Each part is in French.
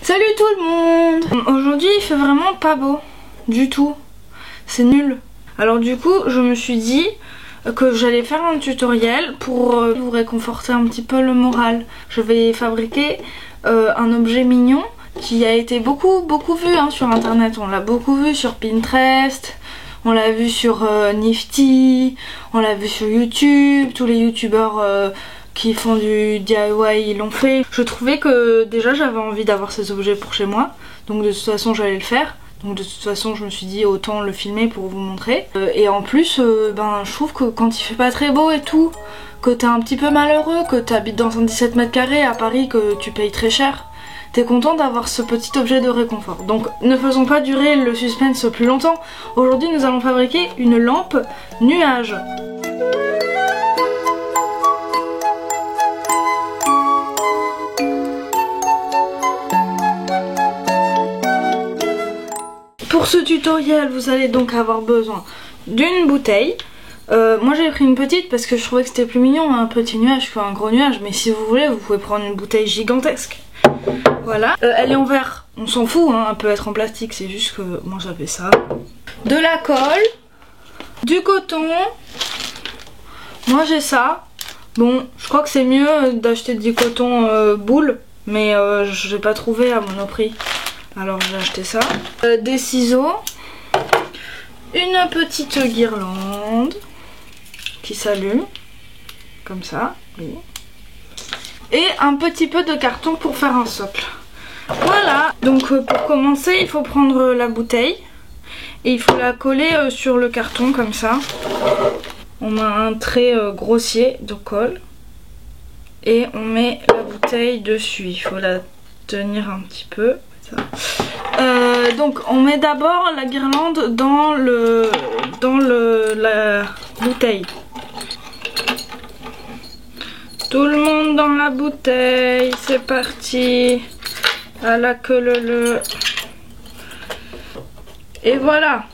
Salut tout le monde! Aujourd'hui il fait vraiment pas beau du tout, c'est nul. Alors du coup je me suis dit que j'allais faire un tutoriel pour vous réconforter un petit peu le moral. Je vais fabriquer un objet mignon qui a été beaucoup vu sur internet. On l'a beaucoup vu sur Pinterest, on l'a vu sur Nifty, on l'a vu sur YouTube, tous les youtubeurs qui font du DIY ils l'ont fait. Je trouvais que déjà j'avais envie d'avoir ces objets pour chez moi, donc de toute façon j'allais le faire. Donc de toute façon je me suis dit autant le filmer pour vous montrer. Et en plus je trouve que quand il fait pas très beau et tout, que t'es un petit peu malheureux, que t'habites dans un 17 mètres carrés à Paris, que tu payes très cher, t'es content d'avoir ce petit objet de réconfort. Donc ne faisons pas durer le suspense plus longtemps. Aujourd'hui nous allons fabriquer une lampe nuage. Pour ce tutoriel, vous allez donc avoir besoin d'une bouteille. Moi j'ai pris une petite parce que je trouvais que c'était plus mignon, un petit nuage qu'un gros nuage. Mais si vous voulez, vous pouvez prendre une bouteille gigantesque. Voilà. Elle est en verre, on s'en fout, hein, elle peut être en plastique, c'est juste que moi j'avais ça. De la colle, du coton. Moi j'ai ça. Bon, je crois que c'est mieux d'acheter du coton boule, mais je l'ai pas trouvé à Monoprix. Alors j'ai acheté ça. Des ciseaux, une petite guirlande qui s'allume, comme ça, oui. Et un petit peu de carton pour faire un socle. Voilà, donc pour commencer il faut prendre la bouteille et il faut la coller sur le carton comme ça. On a un trait grossier de colle et on met la bouteille dessus. Il faut la tenir un petit peu. Donc on met d'abord la guirlande dans la bouteille. Tout le monde dans la bouteille, c'est parti. À la queue Et voilà.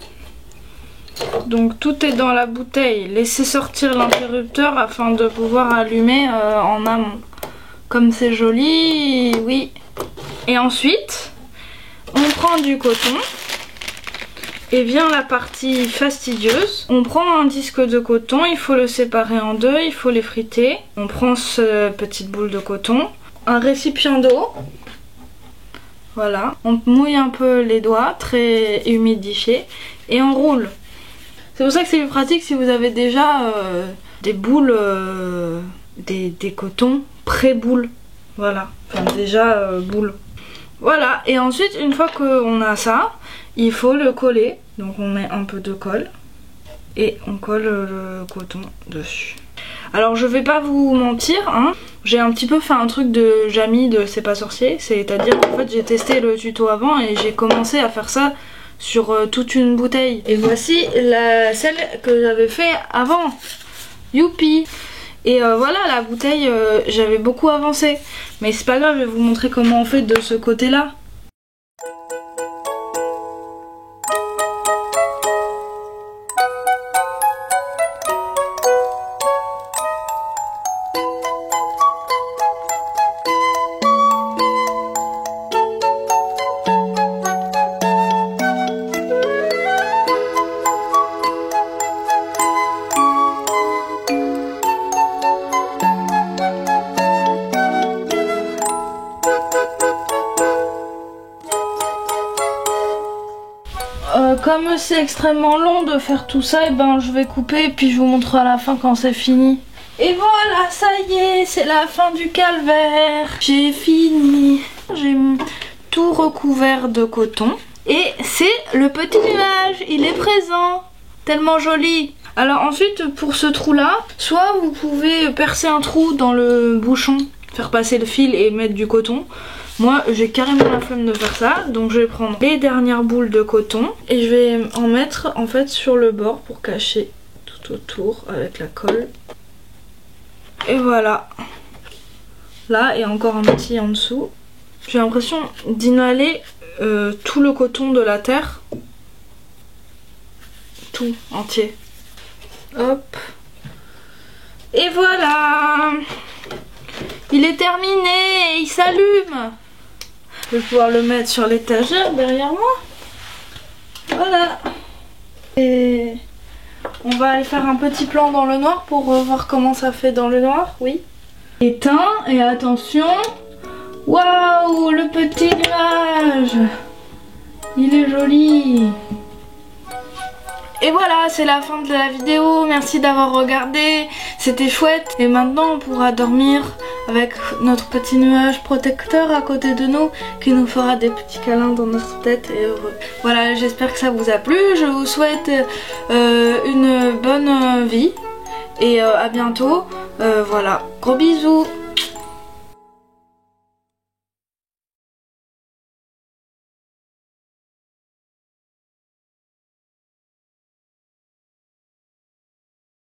Donc tout est dans la bouteille. Laissez sortir l'interrupteur afin de pouvoir allumer en amont. Comme c'est joli, oui. Et ensuite on prend du coton et vient la partie fastidieuse. On prend un disque de coton, il faut le séparer en deux, il faut l'effriter. On prend cette petite boule de coton, un récipient d'eau, voilà. On mouille un peu les doigts, très humidifié, et on roule. C'est pour ça que c'est plus pratique si vous avez déjà des boules, des cotons pré-boules. Voilà, enfin déjà boules. Voilà, et ensuite une fois qu'on a ça, il faut le coller. Donc on met un peu de colle et on colle le coton dessus. Alors je vais pas vous mentir, hein, j'ai un petit peu fait un truc de Jamie de C'est pas sorcier. C'est-à-dire qu'en fait j'ai testé le tuto avant et j'ai commencé à faire ça sur toute une bouteille. Et voici celle que j'avais fait avant. Youpi! Et voilà, la bouteille, j'avais beaucoup avancé. Mais c'est pas grave, je vais vous montrer comment on fait de ce côté-là. Comme c'est extrêmement long de faire tout ça, et ben je vais couper et puis je vous montre à la fin quand c'est fini. Et voilà, ça y est, c'est la fin du calvaire. J'ai fini. J'ai tout recouvert de coton. Et c'est le petit nuage, il est présent. Tellement joli. Alors ensuite, pour ce trou là, soit vous pouvez percer un trou dans le bouchon, faire passer le fil et mettre du coton. Moi j'ai carrément la flemme de faire ça, donc je vais prendre les dernières boules de coton et je vais en mettre en fait sur le bord pour cacher tout autour avec la colle. Et voilà. Là et encore un petit en dessous. J'ai l'impression d'inhaler tout le coton de la terre. Tout entier. Hop. Et voilà. Il est terminé, il s'allume. Je vais pouvoir le mettre sur l'étagère derrière moi. Voilà. Et on va aller faire un petit plan dans le noir pour voir comment ça fait dans le noir. Oui. Éteint et attention. Waouh, le petit nuage. Il est joli. Et voilà, c'est la fin de la vidéo. Merci d'avoir regardé. C'était chouette. Et maintenant, on pourra dormir avec notre petit nuage protecteur à côté de nous qui nous fera des petits câlins dans notre tête et heureux. Voilà, j'espère que ça vous a plu. Je vous souhaite une bonne vie et à bientôt. Voilà, gros bisous.